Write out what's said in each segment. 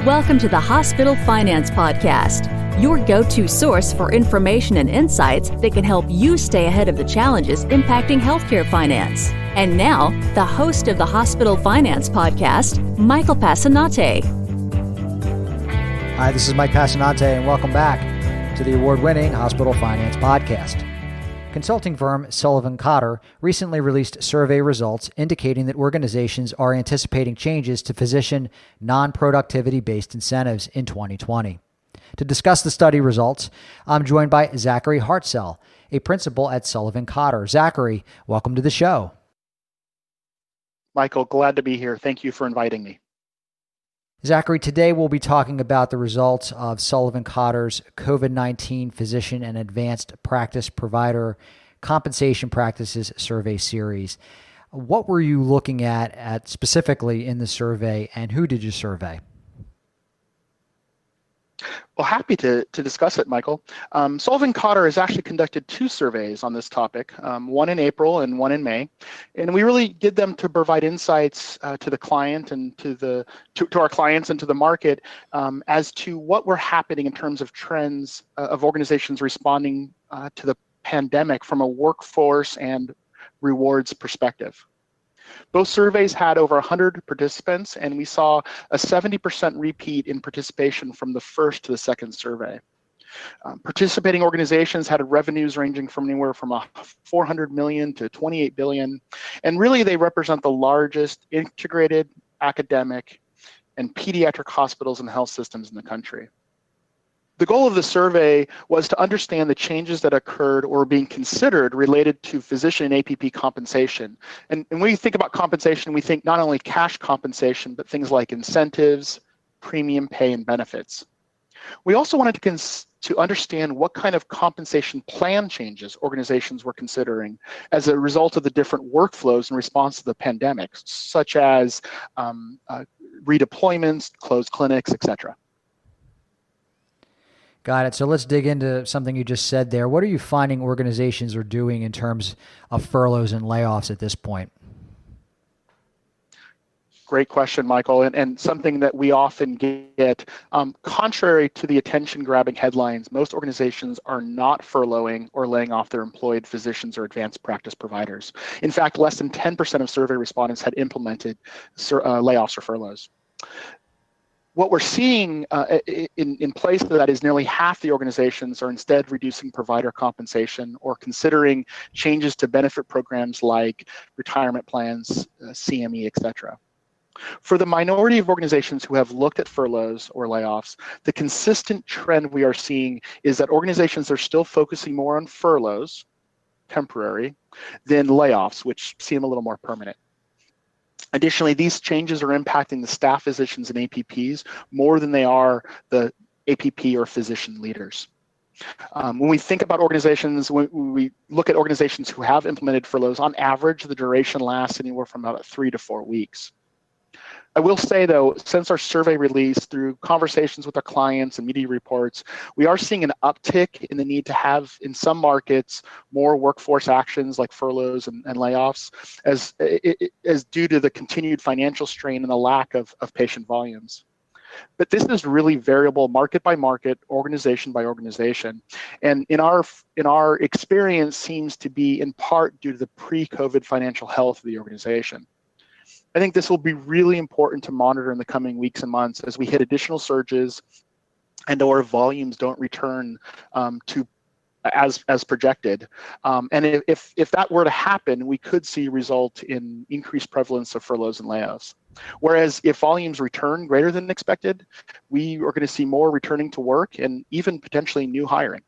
Welcome to the Hospital Finance Podcast, your go-to source for information and insights that can help you stay ahead of the challenges impacting healthcare finance. And now, the host of the Hospital Finance Podcast, Michael Passanante. Hi, this is Mike Passanante, and welcome back to the award-winning Hospital Finance Podcast. Consulting firm SullivanCotter recently released survey results indicating that organizations are anticipating changes to physician non-productivity-based incentives in 2020. To discuss the study results, I'm joined by Zachary Hartsell, a principal at SullivanCotter. Zachary, welcome to the show. Michael, glad to be here. Thank you for inviting me. Zachary, today we'll be talking about the results of SullivanCotter's COVID-19 Physician and Advanced Practice Provider Compensation Practices Survey Series. What were you looking at specifically in the survey, and who did you survey? Well, happy to discuss it, Michael. SullivanCotter has actually conducted two surveys on this topic, one in April and one in May, and we really did them to provide insights to the client and to our clients and to the market as to what were happening in terms of trends of organizations responding to the pandemic from a workforce and rewards perspective. Both surveys had over 100 participants, and we saw a 70% repeat in participation from the first to the second survey. Participating organizations had revenues ranging from anywhere from $400 million to $28 billion, and really they represent the largest integrated academic and pediatric hospitals and health systems in the country. The goal of the survey was to understand the changes that occurred or were being considered related to physician and APP compensation. And when we think about compensation, we think not only cash compensation, but things like incentives, premium pay, and benefits. We also wanted to understand what kind of compensation plan changes organizations were considering as a result of the different workflows in response to the pandemic, such as redeployments, closed clinics, et cetera. Got it. So let's dig into something you just said there. What are you finding organizations are doing in terms of furloughs and layoffs at this point? Great question, Michael, and something that we often get. Contrary to the attention-grabbing headlines, most organizations are not furloughing or laying off their employed physicians or advanced practice providers. In fact, less than 10% of survey respondents had implemented layoffs or furloughs. What we're seeing in place of that is nearly half the organizations are instead reducing provider compensation or considering changes to benefit programs like retirement plans, CME, et cetera. For the minority of organizations who have looked at furloughs or layoffs, the consistent trend we are seeing is that organizations are still focusing more on furloughs, temporary, than layoffs, which seem a little more permanent. Additionally, these changes are impacting the staff physicians and APPs more than they are the APP or physician leaders. When we think about organizations, when we look at organizations who have implemented furloughs, on average, the duration lasts anywhere from about 3 to 4 weeks. I will say, though, since our survey release, through conversations with our clients and media reports, we are seeing an uptick in the need to have, in some markets, more workforce actions like furloughs and layoffs as due to the continued financial strain and the lack of patient volumes. But this is really variable market by market, organization by organization. And in our experience seems to be in part due to the pre-COVID financial health of the organization. I think this will be really important to monitor in the coming weeks and months as we hit additional surges and our volumes don't return as projected. And if that were to happen, we could see result in increased prevalence of furloughs and layoffs. Whereas if volumes return greater than expected, we are going to see more returning to work and even potentially new hiring.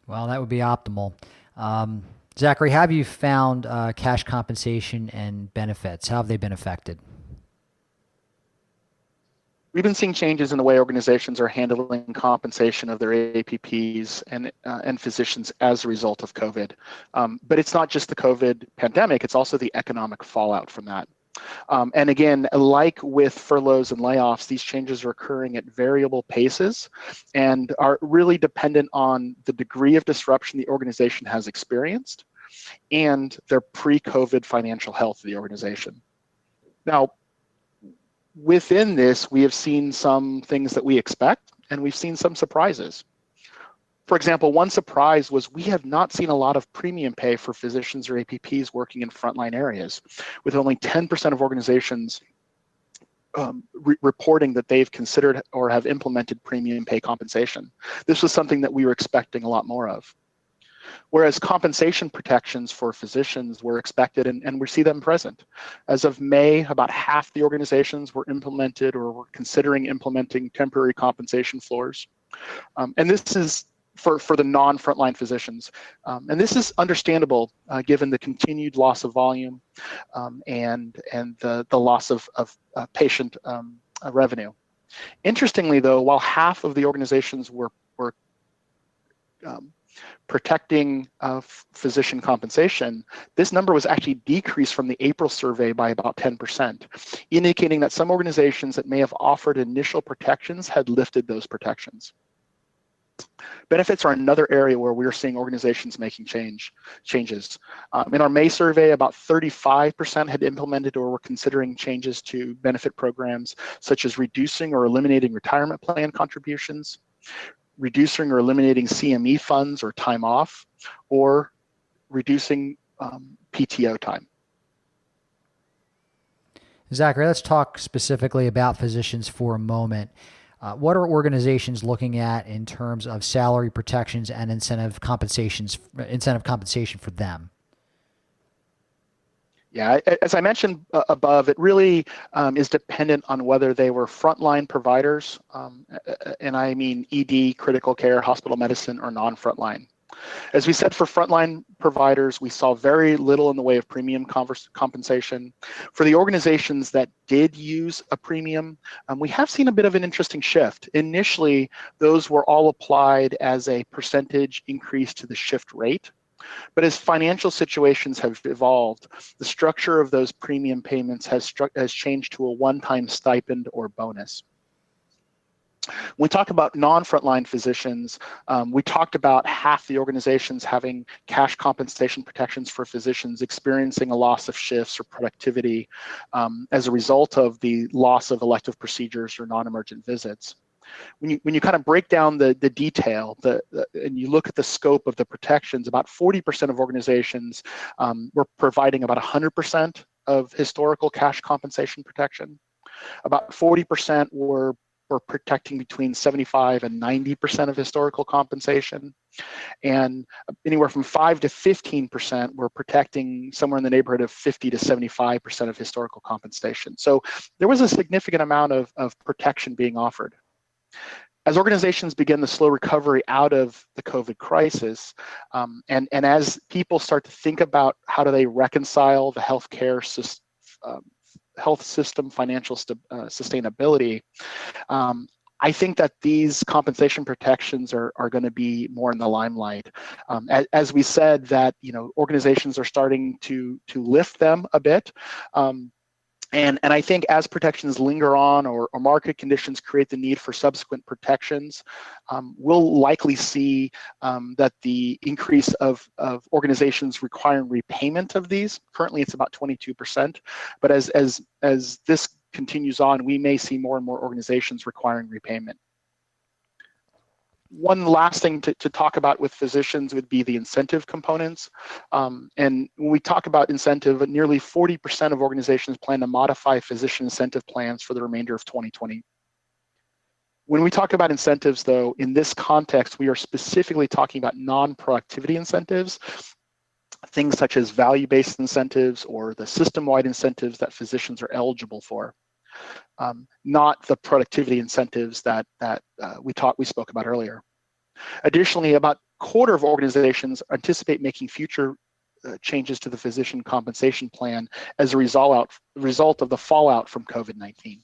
Well, that would be optimal. Zachary, how have you found cash compensation and benefits? How have they been affected? We've been seeing changes in the way organizations are handling compensation of their APPs and physicians as a result of COVID. But it's not just the COVID pandemic, it's also the economic fallout from that. And again, like with furloughs and layoffs, these changes are occurring at variable paces and are really dependent on the degree of disruption the organization has experienced and their pre-COVID financial health of the organization. Now, within this, we have seen some things that we expect, and we've seen some surprises. For example, one surprise was we have not seen a lot of premium pay for physicians or APPs working in frontline areas, with only 10% of organizations reporting that they've considered or have implemented premium pay compensation. This was something that we were expecting a lot more of. Whereas compensation protections for physicians were expected, and we see them present. As of May, about half the organizations were implemented or were considering implementing temporary compensation floors. And this is for the non-frontline physicians. And this is understandable given the continued loss of volume and the loss of patient revenue. Interestingly, though, while half of the organizations were protecting physician compensation, this number was actually decreased from the April survey by about 10%, indicating that some organizations that may have offered initial protections had lifted those protections. Benefits are another area where we're seeing organizations making changes. In our May survey, about 35% had implemented or were considering changes to benefit programs, such as reducing or eliminating retirement plan contributions, reducing or eliminating CME funds or time off, or reducing PTO time. Zachary, let's talk specifically about physicians for a moment. What are organizations looking at in terms of salary protections and incentive compensation for them? Yeah, as I mentioned above, it really is dependent on whether they were frontline providers, and I mean ED, critical care, hospital medicine, or non-frontline. As we said, for frontline providers, we saw very little in the way of premium compensation. For the organizations that did use a premium, we have seen a bit of an interesting shift. Initially, those were all applied as a percentage increase to the shift rate. But as financial situations have evolved, the structure of those premium payments has changed to a one-time stipend or bonus. When we talk about non-frontline physicians, we talked about half the organizations having cash compensation protections for physicians experiencing a loss of shifts or productivity as a result of the loss of elective procedures or non-emergent visits. When you kind of break down the detail and you look at the scope of the protections, about 40% of organizations were providing about 100% of historical cash compensation protection. About 40% were protecting between 75 and 90% of historical compensation. And anywhere from 5 to 15% were protecting somewhere in the neighborhood of 50 to 75% of historical compensation. So there was a significant amount of protection being offered. As organizations begin the slow recovery out of the COVID crisis, and as people start to think about how do they reconcile the healthcare system, health system financial sustainability, I think that these compensation protections are going to be more in the limelight. As we said, that organizations are starting to lift them a bit. And I think as protections linger on or market conditions create the need for subsequent protections, we'll likely see that the increase of organizations requiring repayment of these, currently it's about 22%, but as this continues on, we may see more and more organizations requiring repayment. One last thing to talk about with physicians would be the incentive components. And when we talk about incentive, nearly 40% of organizations plan to modify physician incentive plans for the remainder of 2020. When we talk about incentives, though, in this context, we are specifically talking about non-productivity incentives, things such as value-based incentives or the system-wide incentives that physicians are eligible for. Not the productivity incentives that we spoke about earlier. Additionally, about a quarter of organizations anticipate making future changes to the physician compensation plan as a result of the fallout from COVID-19.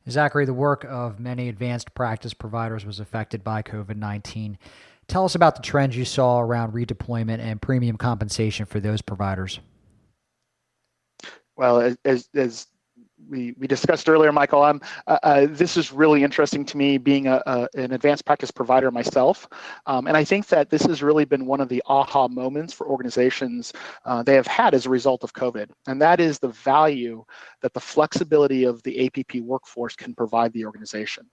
Zachary, the work of many advanced practice providers was affected by COVID-19. Tell us about the trends you saw around redeployment and premium compensation for those providers. Well, as we discussed earlier, Michael, this is really interesting to me, being an advanced practice provider myself. And I think that this has really been one of the aha moments for organizations they have had as a result of COVID. And that is the value that the flexibility of the APP workforce can provide the organization.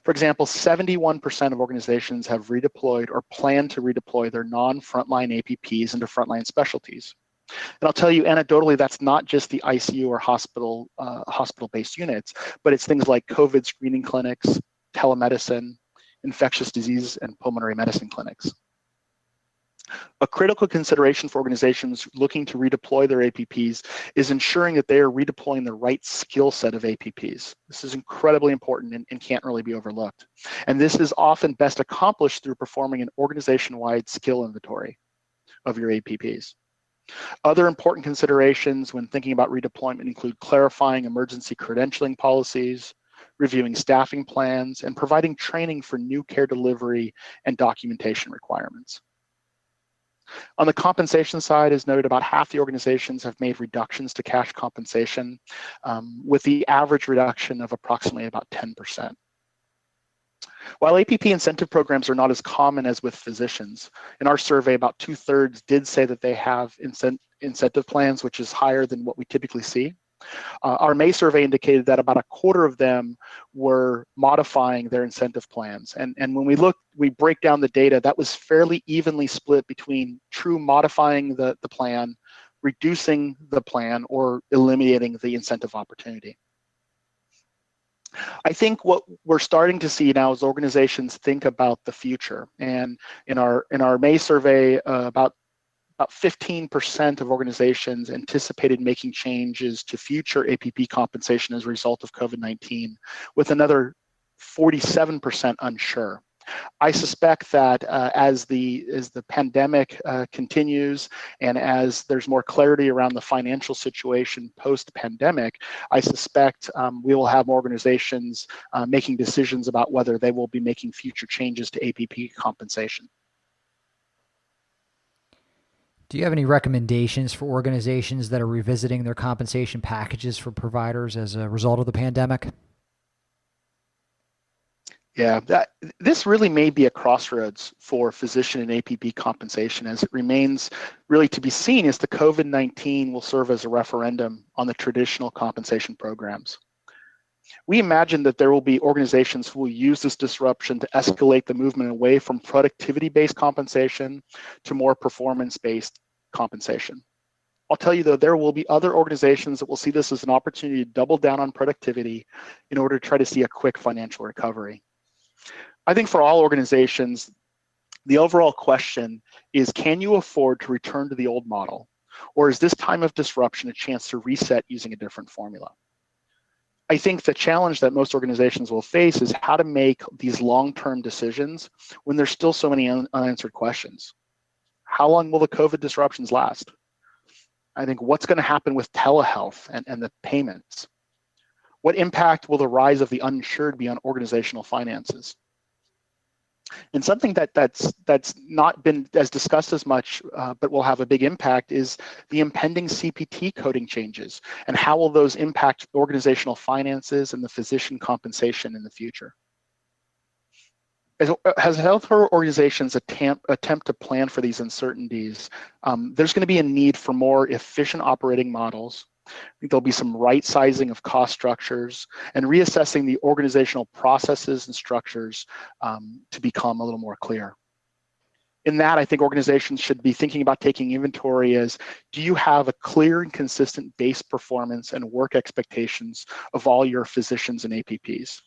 For example, 71% of organizations have redeployed or plan to redeploy their non-frontline APPs into frontline specialties. And I'll tell you anecdotally, that's not just the ICU or hospital-based units, but it's things like COVID screening clinics, telemedicine, infectious disease, and pulmonary medicine clinics. A critical consideration for organizations looking to redeploy their APPs is ensuring that they are redeploying the right skill set of APPs. This is incredibly important and can't really be overlooked. And this is often best accomplished through performing an organization-wide skill inventory of your APPs. Other important considerations when thinking about redeployment include clarifying emergency credentialing policies, reviewing staffing plans, and providing training for new care delivery and documentation requirements. On the compensation side, as noted, about half the organizations have made reductions to cash compensation, with the average reduction of approximately about 10%. While APP incentive programs are not as common as with physicians, in our survey, about 2/3 did say that they have incentive plans, which is higher than what we typically see. Our May survey indicated that about 1/4 of them were modifying their incentive plans. And when we break down the data, that was fairly evenly split between true modifying the plan, reducing the plan, or eliminating the incentive opportunity. I think what we're starting to see now is organizations think about the future. And in our May survey, about 15% of organizations anticipated making changes to future APP compensation as a result of COVID-19, with another 47% unsure. I suspect that as the pandemic continues and as there's more clarity around the financial situation post-pandemic, I suspect we will have more organizations making decisions about whether they will be making future changes to APP compensation. Do you have any recommendations for organizations that are revisiting their compensation packages for providers as a result of the pandemic? Yeah, this really may be a crossroads for physician and APP compensation, as it remains really to be seen as the COVID-19 will serve as a referendum on the traditional compensation programs. We imagine that there will be organizations who will use this disruption to escalate the movement away from productivity-based compensation to more performance-based compensation. I'll tell you though, there will be other organizations that will see this as an opportunity to double down on productivity in order to try to see a quick financial recovery. I think for all organizations, the overall question is, can you afford to return to the old model? Or is this time of disruption a chance to reset using a different formula? I think the challenge that most organizations will face is how to make these long-term decisions when there's still so many unanswered questions. How long will the COVID disruptions last? I think what's going to happen with telehealth and the payments? What impact will the rise of the uninsured be on organizational finances? And something that's not been as discussed as much, but will have a big impact, is the impending CPT coding changes, and how will those impact organizational finances and the physician compensation in the future? As healthcare organizations attempt to plan for these uncertainties, there's going to be a need for more efficient operating models. I think there'll be some right sizing of cost structures and reassessing the organizational processes and structures to become a little more clear. In that, I think organizations should be thinking about taking inventory as, do you have a clear and consistent base performance and work expectations of all your physicians and APPs?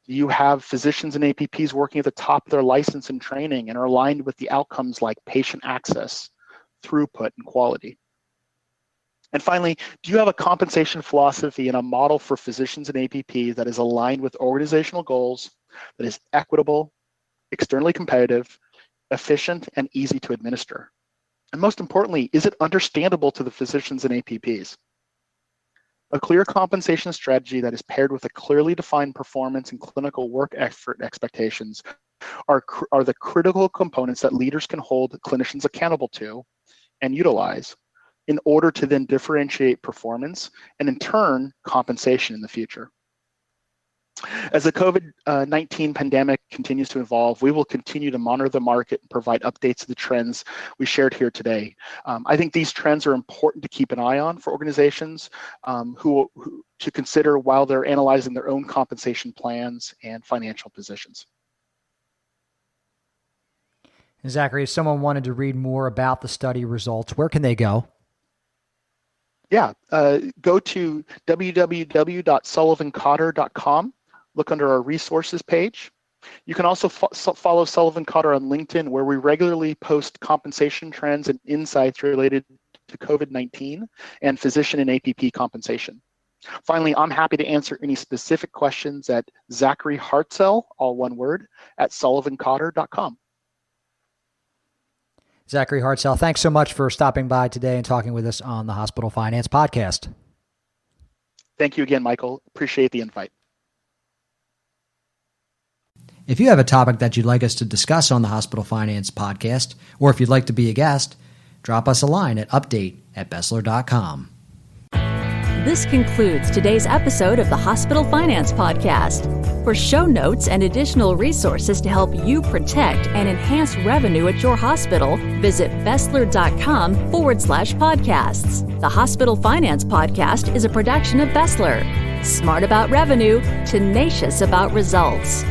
Do you have physicians and APPs working at the top of their license and training and are aligned with the outcomes like patient access, throughput, and quality? And finally, do you have a compensation philosophy and a model for physicians and APP that is aligned with organizational goals, that is equitable, externally competitive, efficient, and easy to administer? And most importantly, is it understandable to the physicians and APPs? A clear compensation strategy that is paired with a clearly defined performance and clinical work effort expectations are the critical components that leaders can hold clinicians accountable to and utilize in order to then differentiate performance and in turn, compensation in the future. As the COVID-19 pandemic continues to evolve, we will continue to monitor the market and provide updates to the trends we shared here today. I think these trends are important to keep an eye on for organizations who to consider while they're analyzing their own compensation plans and financial positions. Zachary, if someone wanted to read more about the study results, where can they go? Yeah, go to www.SullivanCotter.com. Look under our resources page. You can also follow SullivanCotter on LinkedIn, where we regularly post compensation trends and insights related to COVID-19 and physician and APP compensation. Finally, I'm happy to answer any specific questions at Zachary Hartsell, all one word, at SullivanCotter.com. Zachary Hartsell, thanks so much for stopping by today and talking with us on the Hospital Finance Podcast. Thank you again, Michael. Appreciate the invite. If you have a topic that you'd like us to discuss on the Hospital Finance Podcast, or if you'd like to be a guest, drop us a line at update@bessler.com. This concludes today's episode of the Hospital Finance Podcast. For show notes and additional resources to help you protect and enhance revenue at your hospital, visit bessler.com/podcasts. The Hospital Finance Podcast is a production of Bessler. Smart about revenue, tenacious about results.